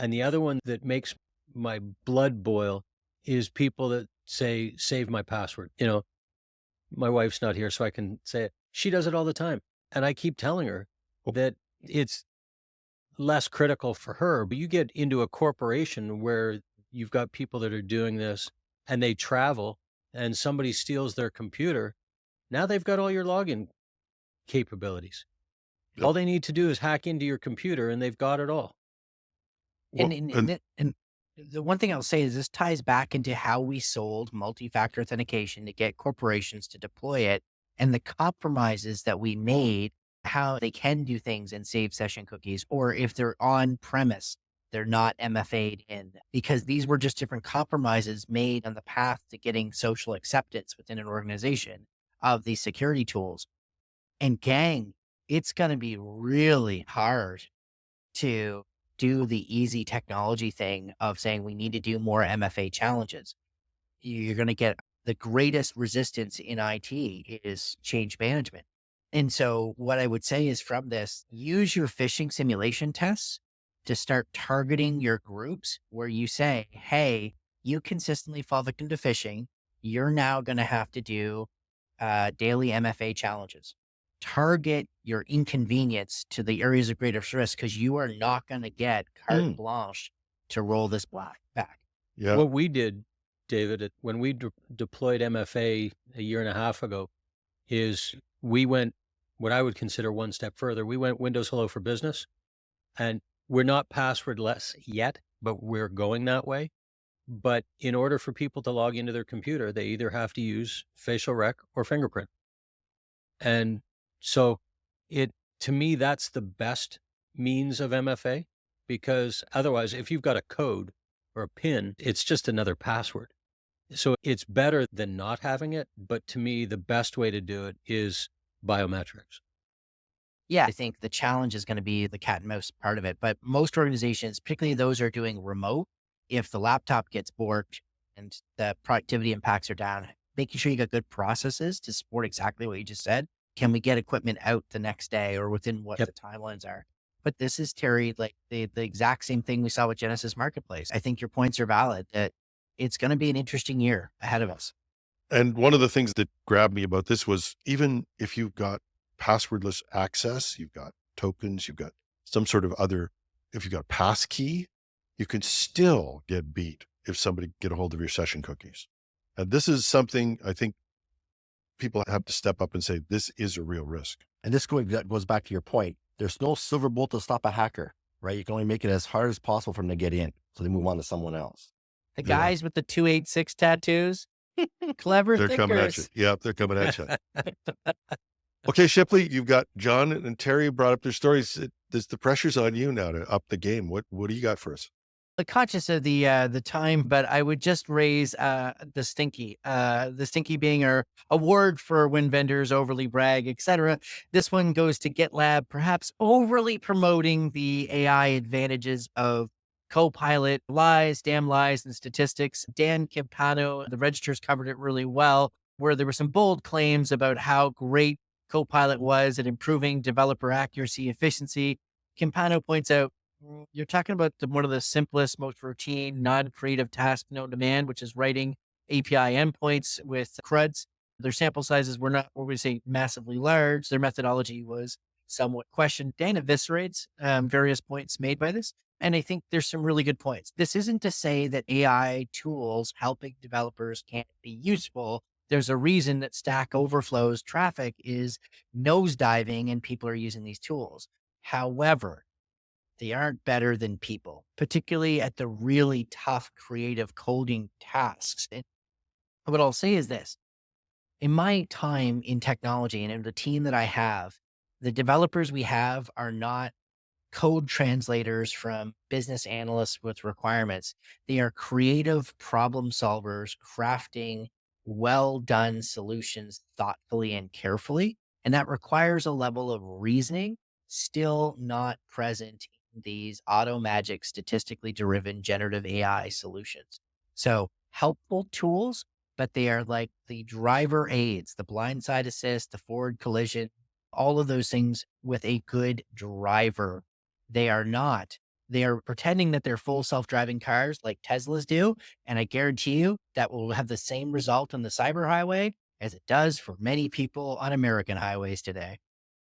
And the other one that makes my blood boil is people that say, save my password. My wife's not here, so I can say it. She does it all the time. And I keep telling her that it's less critical for her. But you get into a corporation where you've got people that are doing this and they travel and somebody steals their computer. Now they've got all your login capabilities. Yep. All they need to do is hack into your computer and they've got it all. And the one thing I'll say is this ties back into how we sold multi-factor authentication to get corporations to deploy it, and the compromises that we made, how they can do things and save session cookies, or if they're on premise, they're not MFA'd in, because these were just different compromises made on the path to getting social acceptance within an organization of these security tools. And gang, it's going to be really hard to do the easy technology thing of saying we need to do more MFA challenges. You're going to get the greatest resistance in IT is change management. And so what I would say is from this, use your phishing simulation tests to start targeting your groups where you say, hey, you consistently fall victim to phishing. You're now going to have to do daily MFA challenges. Target your inconvenience to the areas of greatest risk, because you are not going to get carte blanche to roll this back. Yeah. What we did, David, when we deployed MFA a year and a half ago, is we went what I would consider one step further. We went Windows Hello for Business, and we're not passwordless yet, but we're going that way. But in order for people to log into their computer, they either have to use facial rec or fingerprint. And so to me, that's the best means of MFA, because otherwise, if you've got a code or a PIN, it's just another password. So it's better than not having it. But to me, the best way to do it is biometrics. Yeah, I think the challenge is going to be the cat and mouse part of it. But most organizations, particularly those who are doing remote, if the laptop gets borked and the productivity impacts are down, making sure you got good processes to support exactly what you just said. Can we get equipment out the next day or within what the timelines are? But this is, Terry, like the exact same thing we saw with Genesis Marketplace. I think your points are valid, that it's going to be an interesting year ahead of us. And one of the things that grabbed me about this was, even if you've got passwordless access, you've got tokens, you've got some sort of other, if you've got passkey, you can still get beat if somebody get a hold of your session cookies. And this is something I think people have to step up and say, this is a real risk. And this goes back to your point. There's no silver bullet to stop a hacker, right? You can only make it as hard as possible for them to get in, so they move on to someone else. The guys with the 286 tattoos, clever They're thinkers. coming at you. Yeah, they're coming at you. Okay, Shipley, you've got John and Terry brought up their stories. The pressure's on you now to up the game. What do you got for us? Conscious of the time, but I would just raise the stinky being our award for when vendors overly brag, etc. This one goes to GitLab, perhaps overly promoting the AI advantages of Copilot lies, damn lies, and statistics. Dan Campano, the registers covered it really well, where there were some bold claims about how great Copilot was at improving developer accuracy, efficiency. Campano points out, you're talking about one of the simplest, most routine, non-creative task known to man, which is writing API endpoints with CRUDs. Their sample sizes were not, what we say, massively large. Their methodology was somewhat questioned. Dan eviscerates various points made by this. And I think there's some really good points. This isn't to say that AI tools helping developers can't be useful. There's a reason that Stack Overflow's traffic is nosediving and people are using these tools. However, they aren't better than people, particularly at the really tough creative coding tasks. And what I'll say is this. In my time in technology and in the team that I have, the developers we have are not code translators from business analysts with requirements. They are creative problem solvers crafting well done solutions thoughtfully and carefully. And that requires a level of reasoning still not present in these auto magic, statistically driven generative AI solutions. So helpful tools, but they are like the driver aids, the blindside assist, the forward collision, all of those things with a good driver. They are not. They are pretending that they're full self-driving cars like Teslas do. And I guarantee you that will have the same result on the cyber highway as it does for many people on American highways today.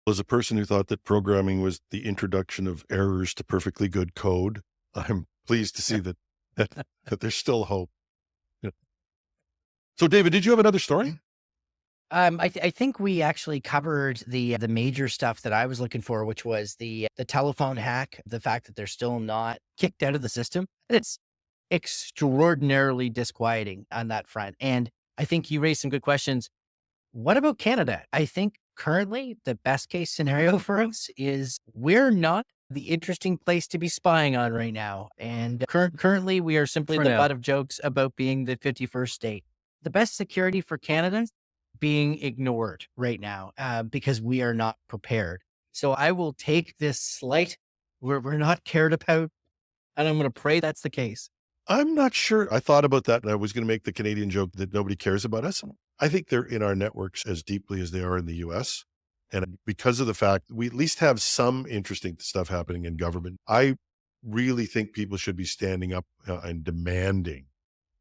As a person who thought that programming was the introduction of errors to perfectly good code, I'm pleased to see that there's still hope. Yeah. So David, did you have another story? I think we actually covered the major stuff that I was looking for, which was the telephone hack, the fact that they're still not kicked out of the system. It's extraordinarily disquieting on that front. And I think you raised some good questions. What about Canada? I think currently the best case scenario for us is we're not the interesting place to be spying on right now. And currently we are simply the butt of jokes about being the 51st state. The best security for Canada being ignored right now because we are not prepared. So I will take this slight, we're not cared about, and I'm going to pray that's the case. I'm not sure. I thought about that and I was going to make the Canadian joke that nobody cares about us. I think they're in our networks as deeply as they are in the US. And because of the fact we at least have some interesting stuff happening in government, I really think people should be standing up and demanding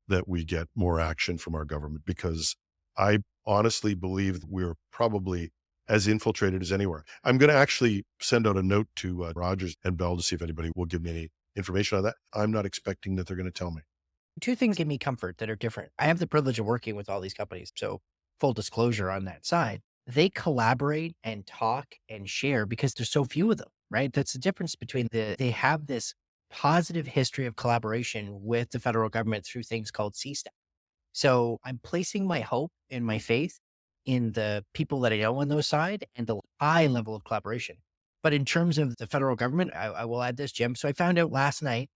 that we get more action from our government, because I honestly believe that we're probably as infiltrated as anywhere. I'm going to actually send out a note to Rogers and Bell to see if anybody will give me any information on that. I'm not expecting that they're going to tell me. Two things give me comfort that are different. I have the privilege of working with all these companies. So full disclosure on that side, they collaborate and talk and share because there's so few of them, right? That's the difference between they have this positive history of collaboration with the federal government through things called CSTAC. So I'm placing my hope and my faith in the people that I know on those side and the high level of collaboration. But in terms of the federal government, I will add this, Jim. So I found out last night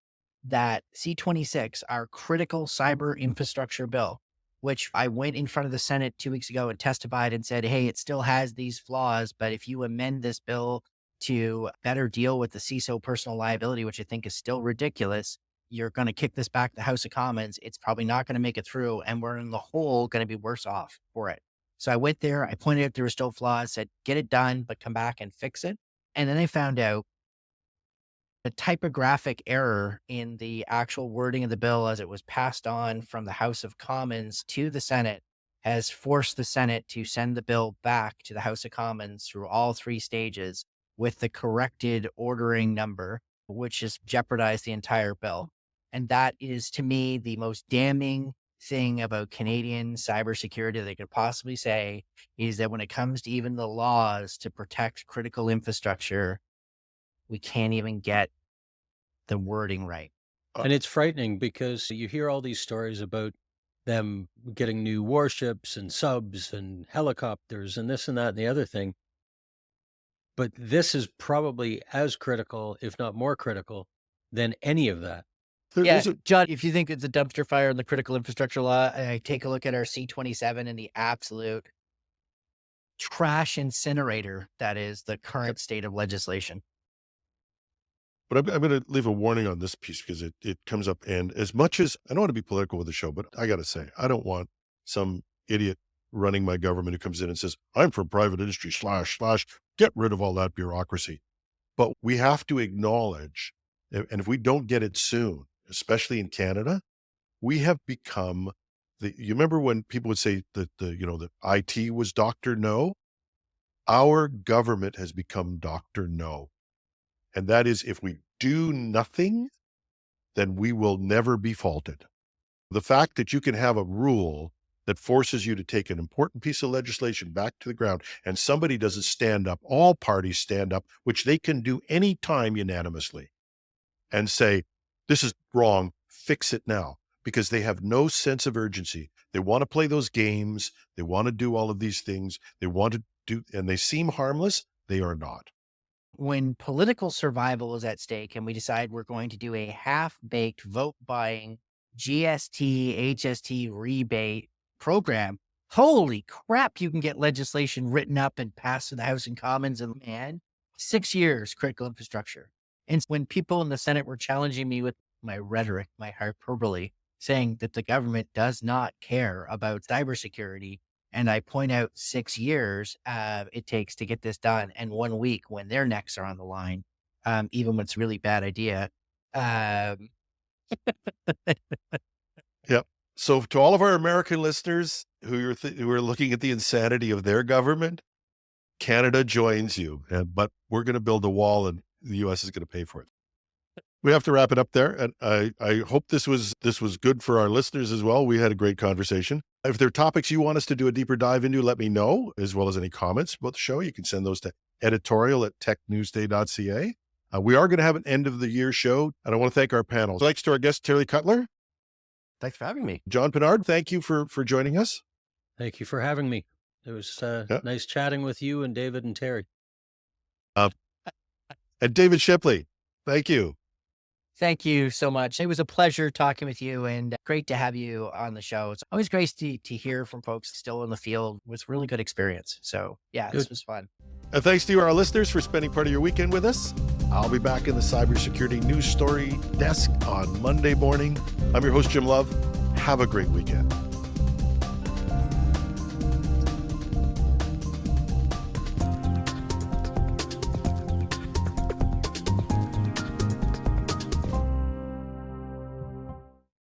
that C-26, our critical cyber infrastructure bill, which I went in front of the Senate 2 weeks ago and testified and said, hey, it still has these flaws, but if you amend this bill to better deal with the CISO personal liability, which I think is still ridiculous, you're going to kick this back to the House of Commons. It's probably not going to make it through, and we're in the whole going to be worse off for it. So I went there, I pointed out there were still flaws, said, get it done, but come back and fix it. And then I found out a typographic error in the actual wording of the bill as it was passed on from the House of Commons to the Senate has forced the Senate to send the bill back to the House of Commons through all three stages with the corrected ordering number, which has jeopardized the entire bill. And that is, to me, the most damning thing about Canadian cybersecurity they could possibly say, is that when it comes to even the laws to protect critical infrastructure, we can't even get the wording right. And it's frightening because you hear all these stories about them getting new warships and subs and helicopters and this and that and the other thing. But this is probably as critical, if not more critical, than any of that. Yeah, John, if you think it's a dumpster fire in the critical infrastructure law, take a look at our C-27 and the absolute trash incinerator that is the current state of legislation. But I'm going to leave a warning on this piece because it comes up. And as much as I don't want to be political with the show, but I got to say, I don't want some idiot running my government who comes in and says, I'm from private industry / get rid of all that bureaucracy. But we have to acknowledge, and if we don't get it soon, especially in Canada, we have become you remember when people would say that that IT was Dr. No? Our government has become Dr. No. And that is, if we do nothing, then we will never be faulted. The fact that you can have a rule that forces you to take an important piece of legislation back to the ground and somebody doesn't stand up, all parties stand up, which they can do anytime unanimously, and say, this is wrong, fix it now, because they have no sense of urgency. They want to play those games. They want to do all of these things. They want to do, and they seem harmless. They are not. When political survival is at stake and we decide we're going to do a half-baked vote-buying GST, HST rebate program, holy crap, you can get legislation written up and passed in the House and Commons in, 6 years, critical infrastructure. And when people in the Senate were challenging me with my rhetoric, my hyperbole, saying that the government does not care about cybersecurity, and I point out 6 years it takes to get this done, and 1 week when their necks are on the line, even when it's a really bad idea. Yep. So to all of our American listeners who are looking at the insanity of their government, Canada joins you, but we're going to build a wall, and the U.S. is going to pay for it. We have to wrap it up there, and I hope this was good for our listeners as well. We had a great conversation. If there are topics you want us to do a deeper dive into, let me know, as well as any comments about the show. You can send those to editorial@technewsday.ca. We are going to have an end of the year show, and I want to thank our panel. Thanks to our guest, Terry Cutler. Thanks for having me. John Pinard, thank you for joining us. Thank you for having me. It was nice chatting with you and David and Terry. And David Shipley, thank you. Thank you so much. It was a pleasure talking with you, and great to have you on the show. It's always great to hear from folks still in the field with really good experience. So yeah, This was fun. And thanks to you, our listeners, for spending part of your weekend with us. I'll be back in the cybersecurity news story desk on Monday morning. I'm your host, Jim Love. Have a great weekend.